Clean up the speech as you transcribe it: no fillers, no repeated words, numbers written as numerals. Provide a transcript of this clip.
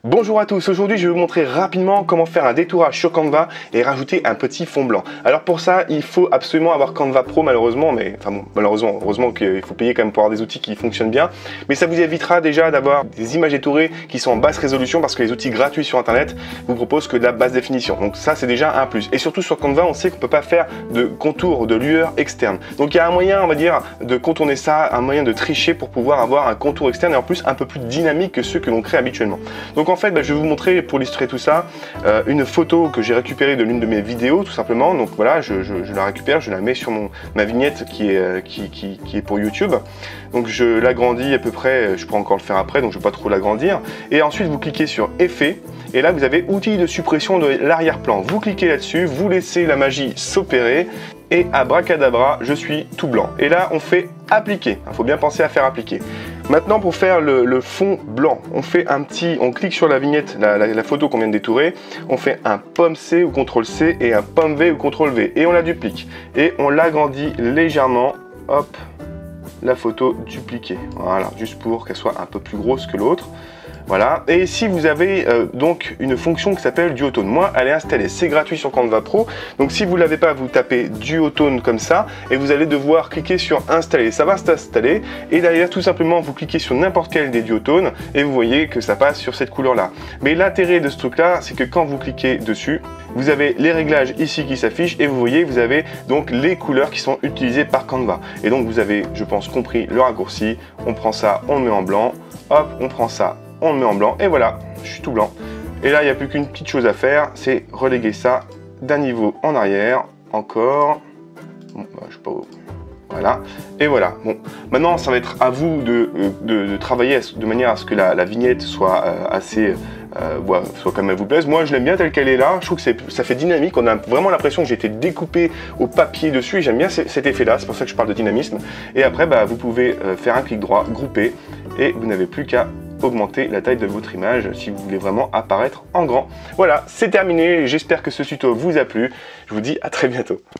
Bonjour à tous, aujourd'hui je vais vous montrer rapidement comment faire un détourage sur Canva et rajouter un petit fond blanc. Alors pour ça, il faut absolument avoir Canva Pro malheureusement, mais enfin bon, malheureusement, heureusement qu'il faut payer quand même pour avoir des outils qui fonctionnent bien. Mais ça vous évitera déjà d'avoir des images détourées qui sont en basse résolution parce que les outils gratuits sur internet vous proposent que de la basse définition. Donc ça c'est déjà un plus. Et surtout sur Canva, on sait qu'on ne peut pas faire de contour, de lueur externe. Donc il y a un moyen, on va dire, de contourner ça, un moyen de tricher pour pouvoir avoir un contour externe et en plus un peu plus dynamique que ceux que l'on crée habituellement. Donc en fait, je vais vous montrer pour illustrer tout ça une photo que j'ai récupérée de l'une de mes vidéos tout simplement. Donc voilà, je la récupère, je la mets sur ma vignette qui est pour YouTube. Donc je l'agrandis à peu près, je pourrais encore le faire après, donc je ne vais pas trop l'agrandir. Et ensuite vous cliquez sur Effet. Et là vous avez outils de suppression de l'arrière-plan. Vous cliquez là-dessus, vous laissez la magie s'opérer. Et abracadabra, je suis tout blanc. Et là, on fait appliquer. Il faut bien penser à faire appliquer. Maintenant, pour faire le fond blanc, on clique sur la vignette, la photo qu'on vient de détourer. On fait un pomme C ou CTRL C et un pomme V ou CTRL V. Et on la duplique. Et on l'agrandit légèrement. Hop, la photo dupliquée. Voilà, juste pour qu'elle soit un peu plus grosse que l'autre. Voilà, et ici vous avez donc une fonction qui s'appelle Duotone. Moi, elle est installée, c'est gratuit sur Canva Pro. Donc si vous ne l'avez pas, vous tapez Duotone comme ça et vous allez devoir cliquer sur installer. Ça va s'installer et derrière tout simplement vous cliquez sur n'importe quel des duotones et vous voyez que ça passe sur cette couleur là. Mais l'intérêt de ce truc là, c'est que quand vous cliquez dessus, vous avez les réglages ici qui s'affichent et vous voyez, vous avez donc les couleurs qui sont utilisées par Canva. Et donc vous avez, je pense, compris le raccourci. On prend ça, on le met en blanc. Hop, on prend ça, on le met en blanc et voilà, je suis tout blanc. Et là, il n'y a plus qu'une petite chose à faire, c'est reléguer ça d'un niveau en arrière, encore. Bon, bah, je sais pas où. Voilà, et voilà. Bon, maintenant, ça va être à vous de travailler de manière à ce que la vignette soit assez... soit comme elle vous plaise. Moi je l'aime bien telle qu'elle est là, je trouve que ça fait dynamique, on a vraiment l'impression que j'ai été découpé au papier dessus et j'aime bien cet effet là, c'est pour ça que je parle de dynamisme. Et après vous pouvez faire un clic droit, grouper et vous n'avez plus qu'à augmenter la taille de votre image si vous voulez vraiment apparaître en grand. Voilà, c'est terminé, j'espère que ce tuto vous a plu, je vous dis à très bientôt.